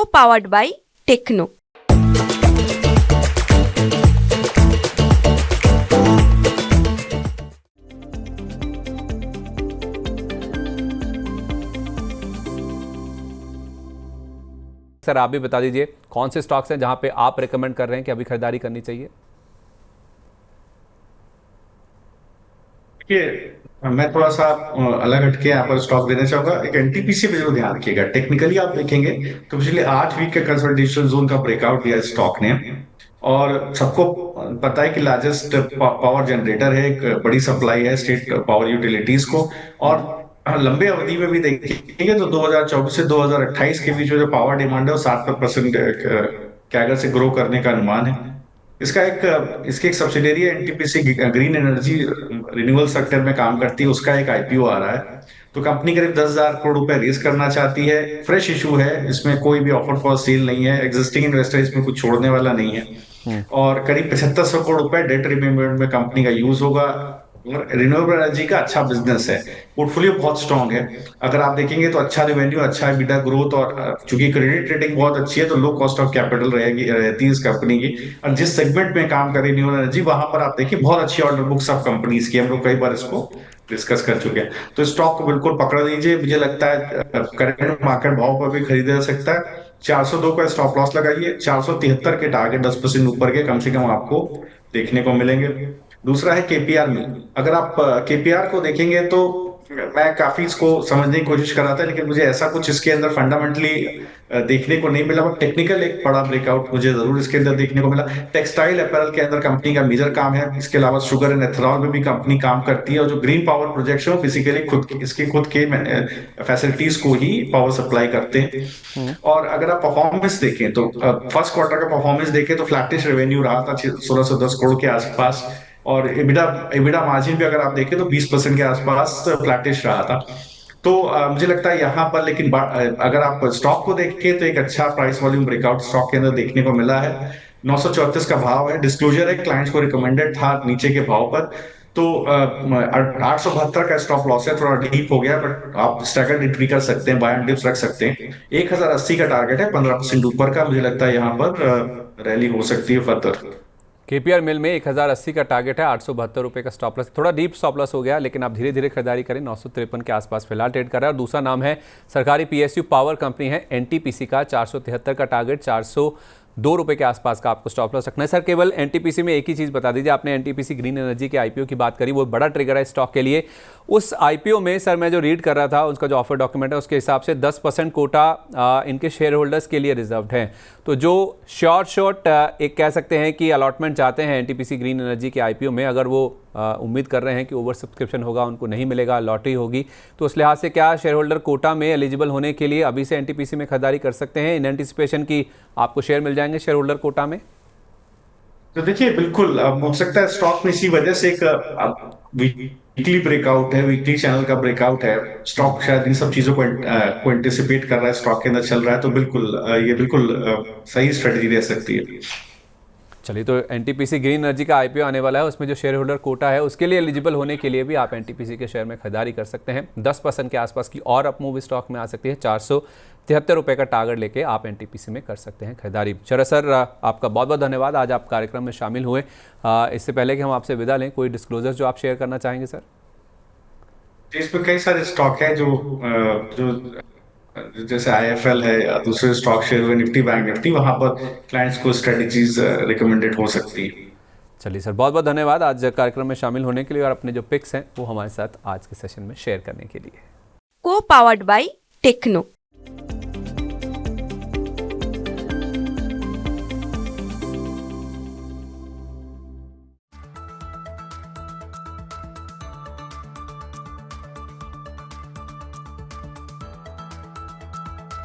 Co-powered by Techno। Sir आप भी बता दीजिए कौन से स्टॉक्स हैं जहां पे आप रेकमेंड कर रहे हैं कि अभी खरीदारी करनी चाहिए। देखिए, मैं थोड़ा सा अलग हटके यहाँ पर स्टॉक देना चाहूंगा। एक एनटीपीसी पे जरूर ध्यान रखिएगा। टेक्निकली आप देखेंगे तो पिछले 8 वीक के कंसोलिडेशन जोन का ब्रेकआउट दिया स्टॉक ने। और सबको पता है कि लार्जेस्ट पावर जनरेटर है, एक बड़ी सप्लाई है स्टेट पावर यूटिलिटीज को। और लंबे अवधि में भी देखेंगे तो 2024 से 2028 के बीच में जो पावर डिमांड है वो 7% कैगर से ग्रो करने का अनुमान है। इसकी एक सब्सिडियरी है NTPC green energy, renewable sector में काम करती है, उसका एक आईपीओ आ रहा है। तो कंपनी करीब 10,000 करोड़ रुपए रेज करना चाहती है। फ्रेश इशू है, इसमें कोई भी ऑफर फॉर सेल नहीं है, एग्जिस्टिंग इन्वेस्टर इसमें कुछ छोड़ने वाला नहीं है। और करीब 7500 करोड़ रुपए डेट रिपेमेंट में कंपनी का यूज होगा। और रिन्यूएबल एनर्जी का अच्छा बिजनेस है, पोर्टफोलियो बहुत स्ट्रांग है। अगर आप देखेंगे तो अच्छा रेवेन्यू, अच्छा एबिटा ग्रोथ, और चूंकि क्रेडिट रेटिंग बहुत अच्छी है तो लो कॉस्ट ऑफ कैपिटल रहती है इस कंपनी की। और जिस सेगमेंट में काम कर रही है रिन्यूएबल एनर्जी, वहां पर आप देखिए बहुत अच्छी ऑर्डर बुक्स ऑफ कंपनीज की, हम लोग कई बार इसको डिस्कस कर चुके हैं। तो स्टॉक को बिल्कुल पकड़ लीजिए। मुझे लगता है करंट मार्केट भाव पर भी खरीदा जा सकता है। 402 का स्टॉप लॉस लगाइए, 473 के टारगेट 10% ऊपर के कम से कम आपको देखने को मिलेंगे। दूसरा है केपीआर में। अगर आप केपीआर को देखेंगे तो मैं काफी इसको समझने की कोशिश कर रहा था, लेकिन मुझे ऐसा कुछ इसके अंदर फंडामेंटली देखने को नहीं मिला। बट टेक्निकल एक बड़ा ब्रेकआउट मुझे जरूर इसके अंदर देखने को मिला। टेक्सटाइल अपैरल के अंदर कंपनी का मेजर काम है। इसके अलावा शुगर एंड एथेनॉल में भी कंपनी काम करती है। और जो ग्रीन पावर प्रोजेक्ट है वो फिजिकली खुद के फैसिलिटीज को ही पावर सप्लाई करते हैं। और अगर आप परफॉर्मेंस देखें तो फर्स्ट क्वार्टर का परफॉर्मेंस देखें तो फ्लैटिश रेवेन्यू रहा था 1610 करोड़ के आसपास। और एबिडा एबिडा मार्जिन भी अगर आप देखें तो 20% के आसपास फ्लैटिश रहा था। तो मुझे लगता है यहाँ पर, लेकिन अगर आप स्टॉक को देखें तो एक अच्छा प्राइस वॉल्यूम ब्रेकआउट स्टॉक के अंदर देखने को मिला है। 934 का भाव है, डिस्क्लोजर है, क्लाइंट्स को रिकमेंडेड था नीचे के भाव पर। तो 872 का स्टॉप लॉस है, थोड़ा डीप हो गया, बट आप स्टैगर्ड एंट्री कर सकते हैं, बाय एंड डिप्स रख सकते हैं। 1080 का टारगेट है, 15% ऊपर का। मुझे लगता है यहाँ पर रैली हो सकती है फर्दर। केपीआर मिल में 1080 का टारगेट है, 872 रुपये का स्टॉप लॉस, थोड़ा डीप स्टॉप लॉस हो गया, लेकिन आप धीरे धीरे खरीदारी करें। 953 के आसपास फिलहाल ट्रेड कर रहा है। और दूसरा नाम है सरकारी पीएसयू पावर कंपनी है एनटीपीसी का, 473 का टारगेट, 402 रुपये के आसपास का आपको स्टॉप लॉस रखना है। सर केवल एनटीपीसी में एक ही चीज़ बता दीजिए, आपने एनटीपीसी ग्रीन एनर्जी के आईपीओ की बात करी, वो बड़ा ट्रिगर है स्टॉक के लिए। उस आईपीओ में सर मैं जो रीड कर रहा था, उसका जो ऑफर डॉक्यूमेंट है उसके हिसाब से 10% कोटा इनके शेयर होल्डर्स के लिए रिजर्व्ड है। तो जो शॉर्ट एक कह सकते हैं कि अलॉटमेंट चाहते हैं एनटीपीसी ग्रीन एनर्जी के आईपीओ में, अगर वो उम्मीद कर रहे हैं कि ओवर सब्सक्रिप्शन होगा, उनको नहीं मिलेगा, लॉटरी होगी, तो उस लिहाज से क्या शेयर होल्डर कोटा में एलिजिबल होने के लिए अभी से एनटीपीसी में खरीदारी कर सकते हैं इन एंटिसिपेशन की आपको शेयर मिल जाएंगे शेयर होल्डर कोटा में? तो देखिए, बिल्कुल हो सकता है स्टॉक में इसी वजह से एक वीकली ब्रेकआउट है, वीकली चैनल का ब्रेकआउट है। स्टॉक शायद इन सब चीजों को एंटिसिपेट कर रहा है, स्टॉक के अंदर चल रहा है। तो बिल्कुल ये बिल्कुल सही स्ट्रेटजी रह सकती है। चलिए, तो एनटीपीसी ग्रीन एनर्जी का आईपीओ आने वाला है, उसमें जो शेयर होल्डर कोटा है उसके लिए एलिजिबल होने के लिए भी आप एनटीपीसी के शेयर में खरीदारी कर सकते हैं। 10% के आसपास की और अप मूव स्टॉक में आ सकती है। 473 रुपये का टारगेट लेके आप एनटीपीसी में कर सकते हैं खरीदारी। चलो सर, आपका बहुत बहुत धन्यवाद, आज आप कार्यक्रम में शामिल हुए। इससे पहले कि हम आपसे विदा लें, कोई डिस्क्लोजर जो आप शेयर करना चाहेंगे सर? इसमें कई सारे स्टॉक है जो जैसे आईएफएल है या दूसरे स्टॉक शेयर हुए, निफ्टी बैंक निफ्टी, वहां पर क्लाइंट्स को स्ट्रेटजीज रिकमेंडेड हो सकती है। चलिए सर, बहुत बहुत धन्यवाद आज कार्यक्रम में शामिल होने के लिए और अपने जो पिक्स हैं वो हमारे साथ आज के सेशन में शेयर करने के लिए। Co-powered by Techno।